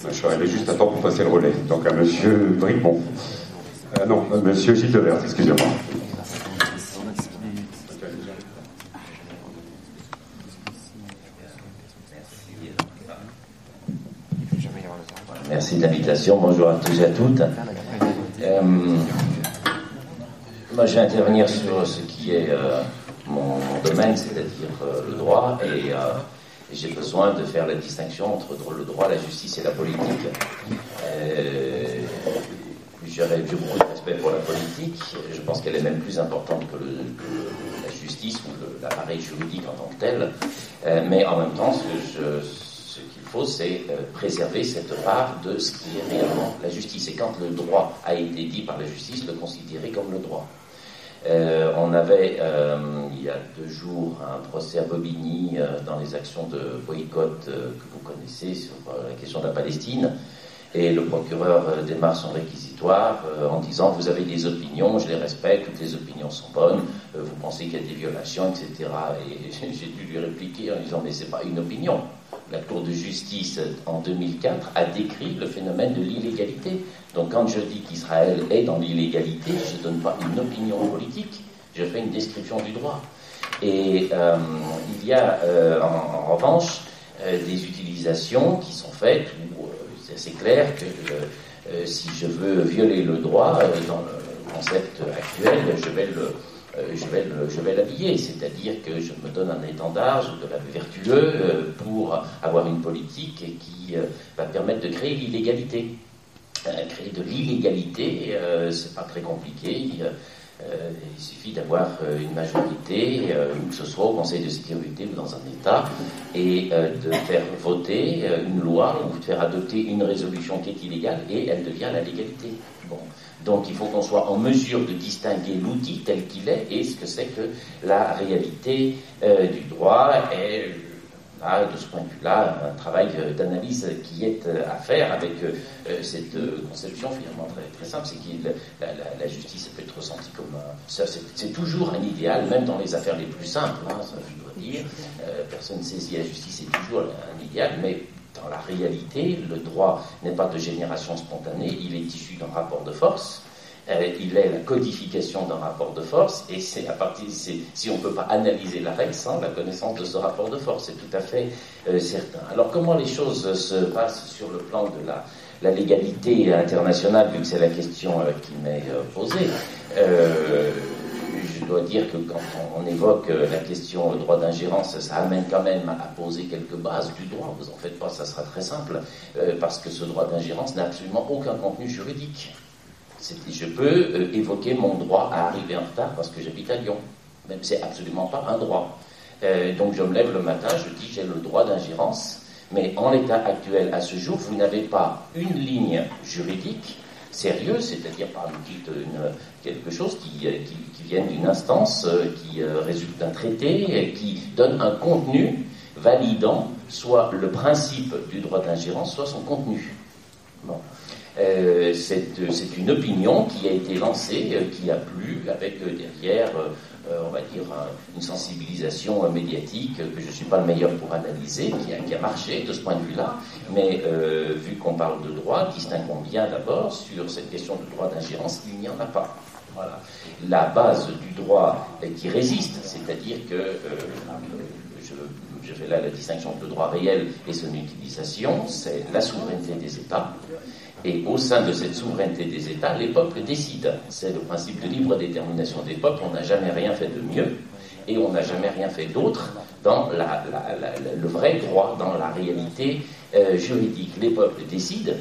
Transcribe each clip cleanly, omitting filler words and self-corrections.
Je suis arrivé juste à temps pour passer le relais. Donc à Monsieur Bricmont. Non, Monsieur Gilles Devers, excusez-moi. Merci de l'invitation. Bonjour à tous et à toutes. Moi, je vais intervenir sur ce qui est mon domaine, c'est-à-dire le droit, et j'ai besoin de faire la distinction entre le droit, la justice et la politique. J'ai beaucoup de respect pour la politique. Je pense qu'elle est même plus importante que la justice ou l'appareil juridique en tant que tel. Mais en même temps, ce qu'il faut, c'est préserver cette part de ce qui est réellement la justice. Et quand le droit a été dit par la justice, le considérer comme le droit. On avait, il y a 2 jours, un procès à Bobigny dans les actions de boycott que vous connaissez sur la question de la Palestine. Et le procureur démarre son réquisitoire en disant « Vous avez des opinions, je les respecte, toutes les opinions sont bonnes, vous pensez qu'il y a des violations, etc. » Et j'ai dû lui répliquer en disant « Mais c'est pas une opinion. La Cour de justice, en 2004, a décrit le phénomène de l'illégalité. Donc quand je dis qu'Israël est dans l'illégalité, je ne donne pas une opinion politique, je fais une description du droit. Et il y a en revanche des utilisations qui sont faites où c'est assez clair que si je veux violer le droit dans le concept actuel, je vais l'habiller, c'est-à-dire que je me donne un étendard, je me donne vertueux pour avoir une politique qui va permettre de créer l'illégalité. Créer de l'illégalité, c'est pas très compliqué. Il suffit d'avoir une majorité, que ce soit au Conseil de sécurité ou dans un État, et de faire voter une loi ou de faire adopter une résolution qui est illégale, et elle devient la légalité. Bon. Donc il faut qu'on soit en mesure de distinguer l'outil tel qu'il est et ce que c'est que la réalité du droit. Et de ce point de vue-là, un travail d'analyse qui est à faire avec cette conception finalement très, très simple, c'est que la justice peut être ressentie comme c'est toujours un idéal, même dans les affaires les plus simples, ça, je dois dire. Personne saisit la justice, c'est toujours un idéal, mais dans la réalité, le droit n'est pas de génération spontanée, il est issu d'un rapport de force. Il est la codification d'un rapport de force, et c'est à partir, si on ne peut pas analyser la règle sans la connaissance de ce rapport de force, c'est tout à fait certain. Alors comment les choses se passent sur le plan de la légalité internationale, vu que c'est la question qui m'est posée, je dois dire que quand on évoque la question droit d'ingérence, ça amène quand même à poser quelques bases du droit. Vous en faites pas, ça sera très simple, parce que ce droit d'ingérence n'a absolument aucun contenu juridique. Je peux évoquer mon droit à arriver en retard parce que j'habite à Lyon. Même c'est absolument pas un droit. Donc je me lève le matin, je dis j'ai le droit d'ingérence, mais en l'état actuel, à ce jour, vous n'avez pas une ligne juridique sérieuse, c'est-à-dire par quelque chose qui vienne d'une instance, qui résulte d'un traité, qui donne un contenu validant soit le principe du droit d'ingérence, soit son contenu. Bon. C'est une opinion qui a été lancée, qui a plu, avec derrière, on va dire, une sensibilisation médiatique que je ne suis pas le meilleur pour analyser, qui a marché de ce point de vue-là. Mais vu qu'on parle de droit, distinguons bien d'abord sur cette question de droit d'ingérence, il n'y en a pas. Voilà. La base du droit qui résiste, c'est-à-dire que je fais là la distinction entre le droit réel et son utilisation, c'est la souveraineté des États. Et au sein de cette souveraineté des États, les peuples décident. C'est le principe de libre détermination des peuples. On n'a jamais rien fait de mieux et on n'a jamais rien fait d'autre dans le vrai droit, dans la réalité juridique. Les peuples décident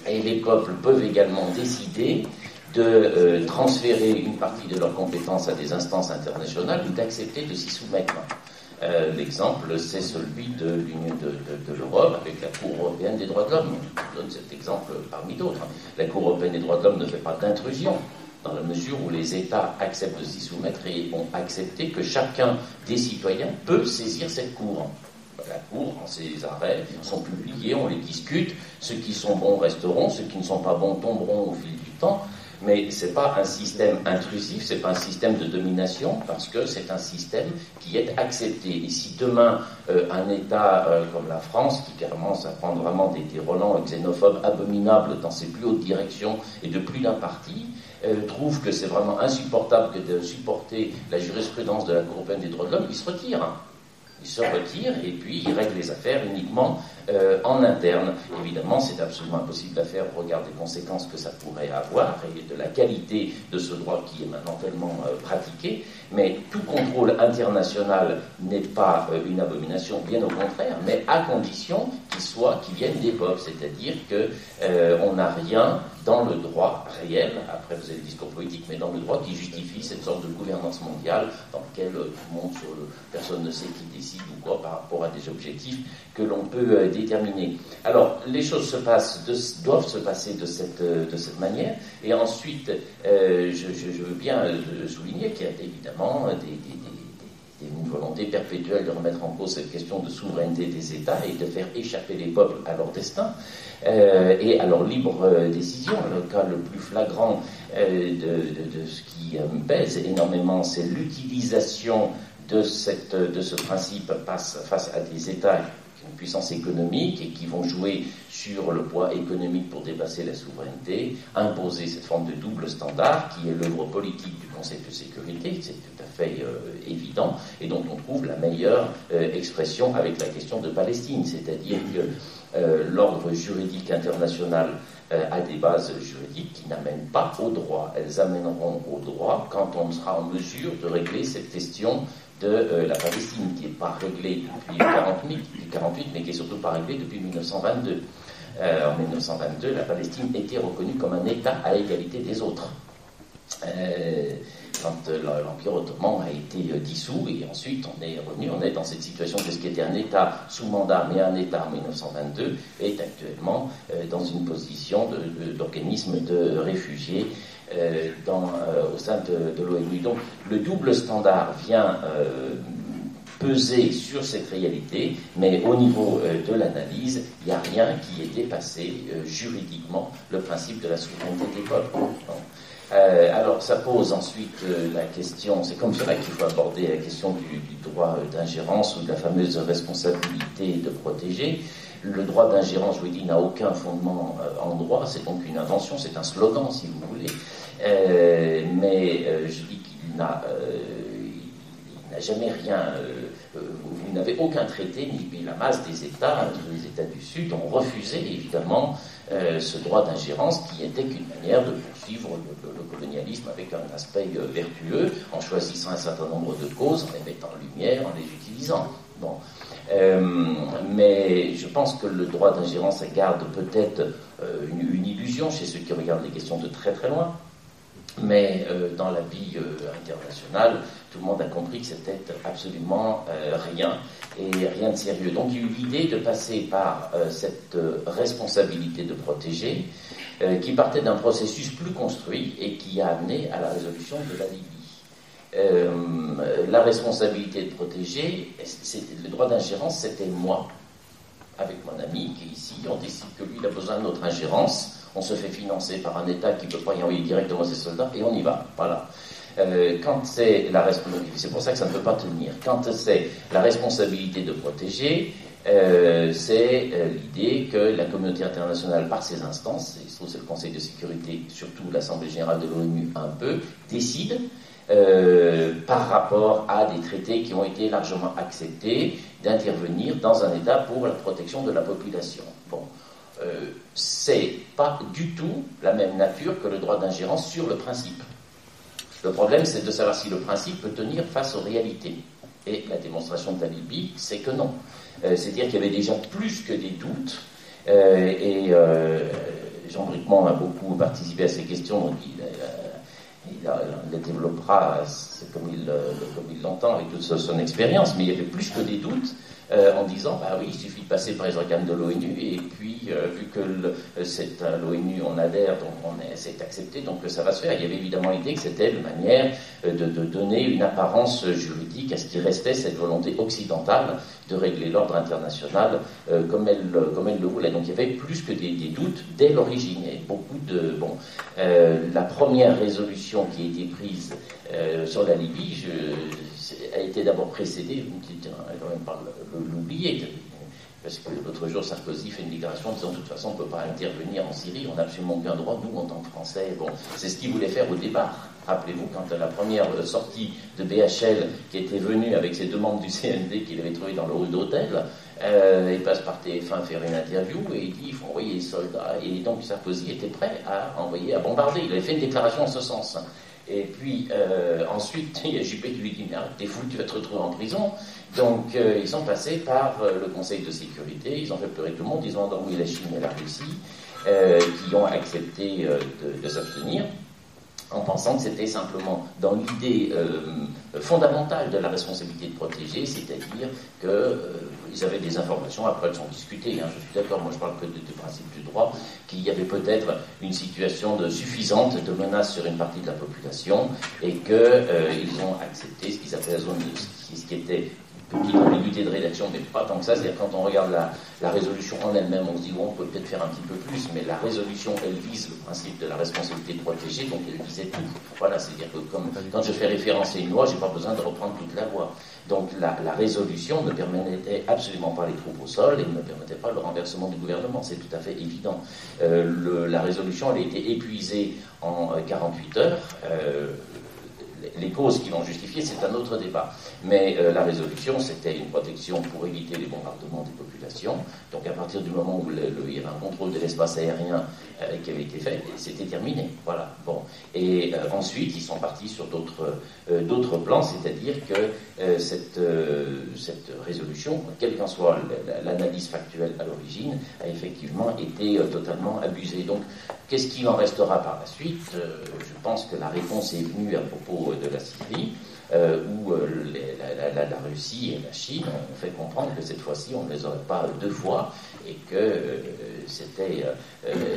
et les peuples peuvent également décider de transférer une partie de leurs compétences à des instances internationales ou d'accepter de s'y soumettre. L'exemple, c'est celui de l'Union de l'Europe avec la Cour européenne des droits de l'homme. Je donne cet exemple parmi d'autres. La Cour européenne des droits de l'homme ne fait pas d'intrusion, dans la mesure où les États acceptent de s'y soumettre et ont accepté que chacun des citoyens peut saisir cette Cour. La Cour, ses arrêts sont publiés, on les discute. Ceux qui sont bons resteront, ceux qui ne sont pas bons tomberont au fil du temps. Mais c'est pas un système intrusif, c'est pas un système de domination, parce que c'est un système qui est accepté. Et si demain un État comme la France, qui commence à prendre vraiment des relents xénophobes abominables dans ses plus hautes directions et de plus d'un parti, trouve que c'est vraiment insupportable que de supporter la jurisprudence de la Cour européenne des droits de l'homme, il se retire. Il se retire et puis il règle les affaires uniquement en interne. Évidemment, c'est absolument impossible à faire au regard des conséquences que ça pourrait avoir et de la qualité de ce droit qui est maintenant tellement pratiqué. Mais tout contrôle international n'est pas une abomination, bien au contraire, mais à condition qu'il vienne des peuples, c'est-à-dire qu'on n'a rien dans le droit réel, après vous avez le discours politique, mais dans le droit qui justifie cette sorte de gouvernance mondiale dans laquelle tout le monde, personne ne sait qui décide ou quoi par rapport à des objectifs que l'on peut déterminer. Alors, les choses doivent se passer de cette manière, et ensuite, je veux bien souligner qu'il y a évidemment une volonté perpétuelle de remettre en cause cette question de souveraineté des États et de faire échapper les peuples à leur destin et à leur libre décision. Le cas le plus flagrant de ce qui pèse énormément, c'est l'utilisation de ce principe face à des États qui ont une puissance économique et qui vont jouer sur le poids économique pour dépasser la souveraineté, imposer cette forme de double standard qui est l'œuvre politique du Conseil de sécurité, c'est tout à fait évident, et dont on trouve la meilleure expression avec la question de Palestine, c'est-à-dire que l'ordre juridique international a des bases juridiques qui n'amènent pas au droit. Elles amèneront au droit quand on sera en mesure de régler cette question de la Palestine, qui n'est pas réglée depuis 1948, mais qui est surtout pas réglée depuis 1922. En 1922, la Palestine était reconnue comme un État à égalité des autres. Quand l'Empire ottoman a été dissous, et ensuite on est dans cette situation que ce qui était un État sous mandat, mais un État en 1922, est actuellement dans une position d'organisme de réfugiés au sein de l'ONU. Donc le double standard vient peser sur cette réalité, mais au niveau de l'analyse, il n'y a rien qui ait dépassé juridiquement le principe de la souveraineté des peuples. Alors ça pose ensuite la question, c'est comme cela qu'il faut aborder la question du droit d'ingérence ou de la fameuse responsabilité de protéger. Le droit d'ingérence, je vous dis, n'a aucun fondement en droit, c'est donc une invention, c'est un slogan si vous voulez, mais je dis qu'il n'a jamais rien, vous n'avez aucun traité, ni la masse des États, les États du Sud ont refusé évidemment ce droit d'ingérence qui était qu'une manière de poursuivre le colonialisme avec un aspect vertueux, en choisissant un certain nombre de causes, en les mettant en lumière, en les utilisant. Bon. Mais je pense que le droit d'ingérence garde peut-être une illusion chez ceux qui regardent les questions de très très loin. Mais dans la vie internationale, tout le monde a compris que c'était absolument rien, et rien de sérieux. Donc il y a eu l'idée de passer par cette responsabilité de protéger, qui partait d'un processus plus construit et qui a amené à la résolution de la Libye. La responsabilité de protéger, le droit d'ingérence, c'était moi, avec mon ami qui est ici, on décide que lui il a besoin de notre ingérence. On se fait financer par un État qui ne peut pas y envoyer directement ses soldats, et on y va. Voilà. Quand c'est c'est pour ça que ça ne peut pas tenir. Quand c'est la responsabilité de protéger, c'est l'idée que la communauté internationale, par ses instances, et c'est le Conseil de sécurité, surtout l'Assemblée générale de l'ONU un peu, décide par rapport à des traités qui ont été largement acceptés, d'intervenir dans un État pour la protection de la population. Bon. C'est pas du tout la même nature que le droit d'ingérence sur le principe. Le problème, c'est de savoir si le principe peut tenir face aux réalités. Et la démonstration de la Libye, c'est que non. C'est-à-dire qu'il y avait déjà plus que des doutes, et Jean Bricmont a beaucoup participé à ces questions, donc il les développera comme il l'entend avec toute son expérience, mais il y avait plus que des doutes en disant, bah oui, il suffit de passer par les organes de l'ONU, et puis, vu que c'est à l'ONU, on adhère, donc c'est accepté, donc ça va se faire. Il y avait évidemment l'idée que c'était une manière de donner une apparence juridique à ce qui restait cette volonté occidentale de régler l'ordre international comme elle le voulait. Donc il y avait plus que des doutes dès l'origine. Et beaucoup de... Bon, la première résolution qui a été prise sur la Libye a été d'abord précédée, il faut même pas l'oublier, parce que l'autre jour, Sarkozy fait une déclaration en disant de toute façon, on ne peut pas intervenir en Syrie, on n'a absolument aucun droit, nous, en tant que Français. Bon, c'est ce qu'il voulait faire au départ. Rappelez-vous, quand la première sortie de BHL, qui était venue avec ses deux membres du CND qu'il avait trouvé dans le hall d'hôtel, il passe par TF1 faire une interview et il dit il faut envoyer les soldats. Et donc Sarkozy était prêt à bombarder. Il avait fait une déclaration en ce sens. Et puis ensuite, il y a Juppé qui lui dit mais arrête, t'es fou, tu vas te retrouver en prison. Donc ils sont passés par le Conseil de sécurité, ils ont fait pleurer tout le monde, ils ont endormi la Chine et la Russie, qui ont accepté de s'abstenir, en pensant que c'était simplement dans l'idée fondamentale de la responsabilité de protéger, c'est-à-dire qu'ils avaient des informations, après elles sont discutées, je suis d'accord, moi je parle que du principe du droit, qu'il y avait peut-être une situation suffisante de menace sur une partie de la population, et qu'ils ont accepté ce qu'ils appellent la zone de ce qui était petite ambiguïté de rédaction, mais pas tant que ça. C'est-à-dire quand on regarde la résolution en elle-même, on se dit on peut peut-être faire un petit peu plus, mais la résolution, elle vise le principe de la responsabilité de protéger, donc elle visait tout. Voilà, c'est-à-dire que quand je fais référence à une loi, j'ai pas besoin de reprendre toute la loi. Donc la résolution ne permettait absolument pas les troupes au sol et ne permettait pas le renversement du gouvernement, c'est tout à fait évident. La résolution, elle a été épuisée en 48 heures. Les causes qui l'ont justifié, c'est un autre débat. Mais la résolution, c'était une protection pour éviter les bombardements des populations. Donc à partir du moment où il y avait un contrôle de l'espace aérien qui avait été fait, c'était terminé. Voilà. Bon. Et ensuite, ils sont partis sur d'autres plans, c'est-à-dire que cette résolution, quelle qu'en soit l'analyse factuelle à l'origine, a effectivement été totalement abusée. Donc, qu'est-ce qu'il en restera par la suite? Je pense que la réponse est venue à propos de la Syrie, où la Russie et la Chine ont fait comprendre que cette fois-ci, on ne les aurait pas deux fois, et que c'était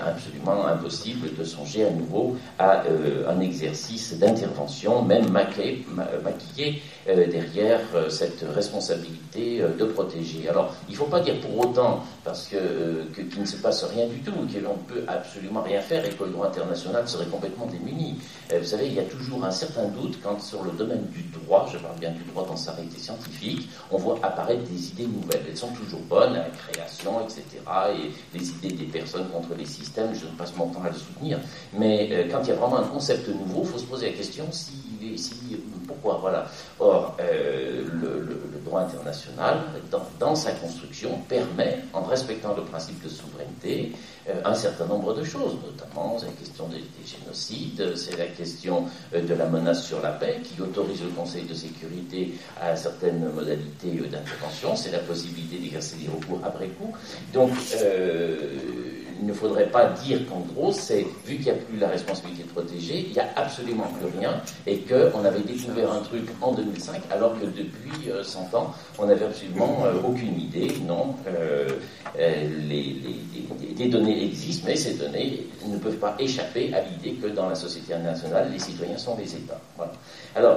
absolument impossible de songer à nouveau à un exercice d'intervention, même maquillé derrière cette responsabilité de protéger. Alors, il ne faut pas dire pour autant qu'il ne se passe rien du tout, que l'on ne peut absolument rien faire et que le droit international serait complètement démuni. Vous savez, il y a toujours un certain doute quand sur le domaine du droit, je parle bien du droit dans sa réalité scientifique, on voit apparaître des idées nouvelles. Elles sont toujours bonnes, la création, etc., et les idées des personnes contre les systèmes, je ne passe mon temps à le soutenir, mais quand il y a vraiment un concept nouveau, il faut se poser la question pourquoi, voilà. Or, le droit international, dans sa construction, permet, en respectant le principe de souveraineté, un certain nombre de choses, notamment la question des génocides, c'est la question de la menace sur la paix, qui autorise le Conseil de sécurité à certaines modalités d'intervention, c'est la possibilité d'exercer des recours après coup. Donc, il ne faudrait pas dire qu'en gros, vu qu'il n'y a plus la responsabilité de protéger, il n'y a absolument plus rien, et qu'on avait découvert un truc en 2005, alors que depuis 100 ans, on n'avait absolument aucune idée. Non, des données existent, mais ces données ne peuvent pas échapper à l'idée que dans la société internationale, les citoyens sont des États. Voilà. Alors,